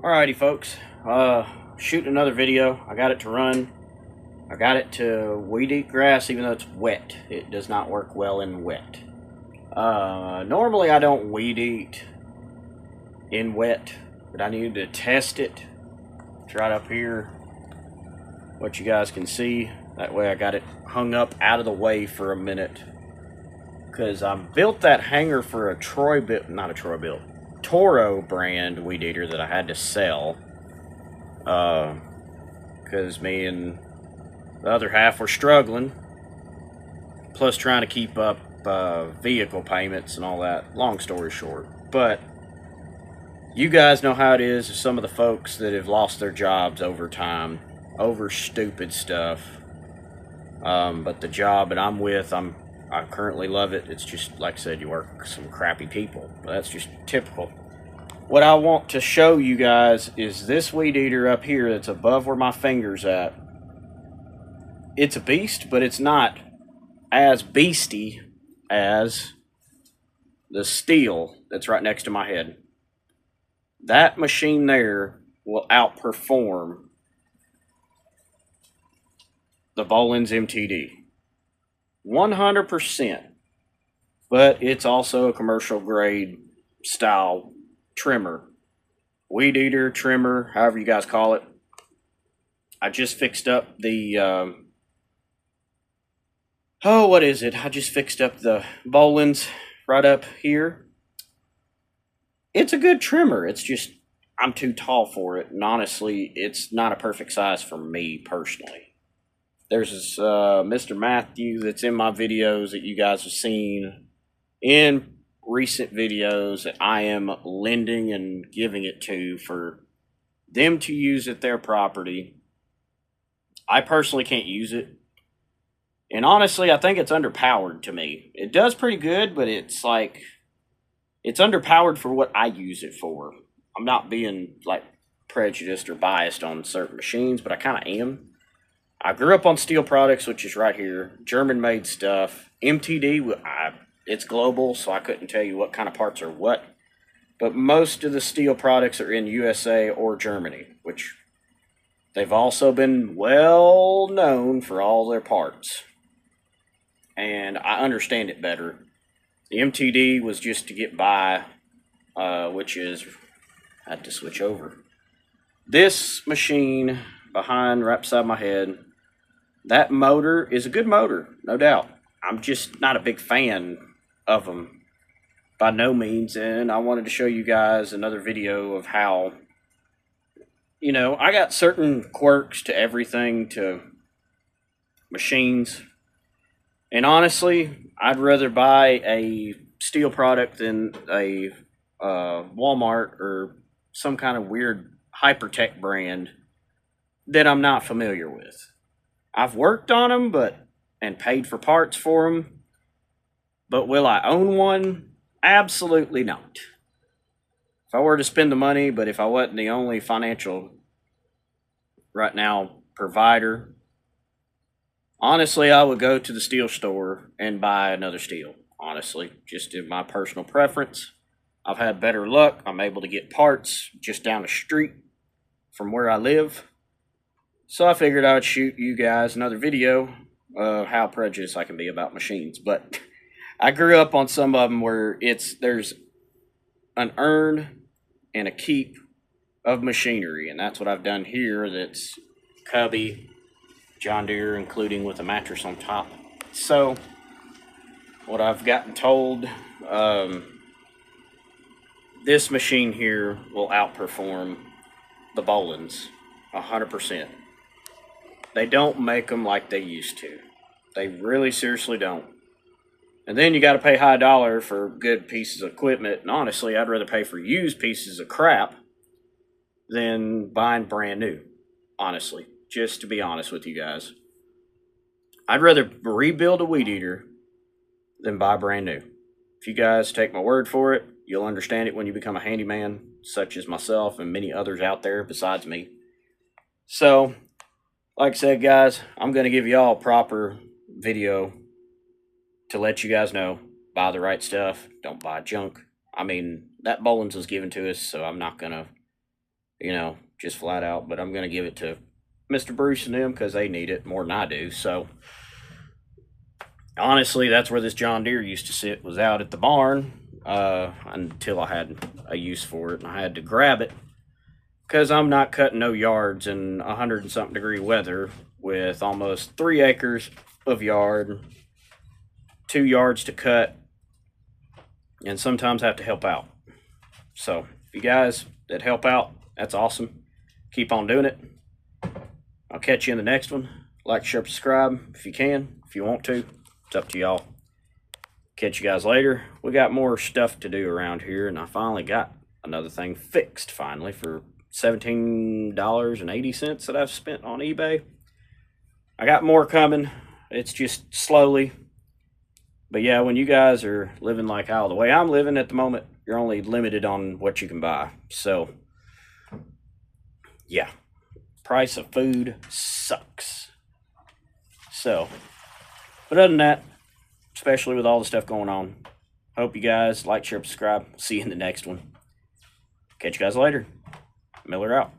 Alrighty folks, shooting another video. I got it to run. I got it to weed eat grass even though it's wet. It does not work well in wet. Normally I don't weed eat in wet, but I needed to test it. It's right up here, what you guys can see. That way I got it hung up out of the way for a minute. Because I built that hanger for a Toro brand weed eater that I had to sell. Because me and the other half were struggling. Plus trying to keep up vehicle payments and all that. Long story short. But you guys know how it is with some of the folks that have lost their jobs over time. Over stupid stuff. But the job that I'm with, I currently love it. It's just, like I said, you work with some crappy people. That's just typical. What I want to show you guys is this weed eater up here that's above where my finger's at. It's a beast, but it's not as beasty as the Stihl that's right next to my head. That machine there will outperform the Bolens MTD. 100%. But it's also a commercial grade style trimmer. Weed eater, trimmer, however you guys call it. I just fixed up the what is it? I just fixed up the Bolens right up here. It's a good trimmer. It's just I'm too tall for it, and honestly, it's not a perfect size for me personally. There's this Mr. Matthew that's in my videos that you guys have seen in recent videos that I am lending and giving it to for them to use at their property. I personally can't use it. And honestly, I think it's underpowered to me. It does pretty good, but it's like, it's underpowered for what I use it for. I'm not being like prejudiced or biased on certain machines, but I kind of am. I grew up on Stihl products, which is right here. German-made stuff. MTD, it's global, so I couldn't tell you what kind of parts are what. But most of the Stihl products are in USA or Germany, which they've also been well known for all their parts. And I understand it better. The MTD was just to get by, which is, I had to switch over. This machine behind, right beside my head, that motor is a good motor, no doubt. I'm just not a big fan of them by no means, and I wanted to show you guys another video of how, you know, I got certain quirks to everything, to machines, and honestly, I'd rather buy a Stihl product than a Walmart or some kind of weird hypertech brand that I'm not familiar with. I've worked on them, and paid for parts for them, but will I own one? Absolutely not. If I were to spend the money, but if I wasn't the only financial, right now, provider, honestly, I would go to the Stihl store and buy another Stihl, honestly, just in my personal preference. I've had better luck. I'm able to get parts just down the street from where I live. So I figured I would shoot you guys another video of how prejudiced I can be about machines. But I grew up on some of them where there's an earn and a keep of machinery. And that's what I've done here. That's Cubby, John Deere, including with a mattress on top. So what I've gotten told, this machine here will outperform the Bolens 100%. They don't make them like they used to. They really seriously don't. And then you got to pay high dollar for good pieces of equipment. And honestly, I'd rather pay for used pieces of crap than buying brand new. Honestly, just to be honest with you guys. I'd rather rebuild a weed eater than buy brand new. If you guys take my word for it, you'll understand it when you become a handyman, such as myself and many others out there besides me. So, like I said, guys, I'm going to give you all a proper video to let you guys know, buy the right stuff, don't buy junk. I mean, that Bolens was given to us, so I'm not going to you know, just flat out. But I'm going to give it to Mr. Bruce and them because they need it more than I do. So honestly, that's where this John Deere used to sit, was out at the barn, until I had a use for it, and I had to grab it because I'm not cutting no yards in 100 and something degree weather with almost 3 acres of yard, 2 yards to cut, and sometimes have to help out. So if you guys that help out, that's awesome. Keep on doing it. I'll catch you in the next one. Like, share, subscribe if you can. If you want to, it's up to y'all. Catch you guys later. We got more stuff to do around here, and I finally got another thing fixed finally for $17.80 that I've spent on eBay. I got more coming. It's just slowly. But yeah, when you guys are living like how the way I'm living at the moment, you're only limited on what you can buy. So yeah, price of food sucks. So, but other than that, especially with all the stuff going on, hope you guys like, share, subscribe. See you in the next one. Catch you guys later. Miller out.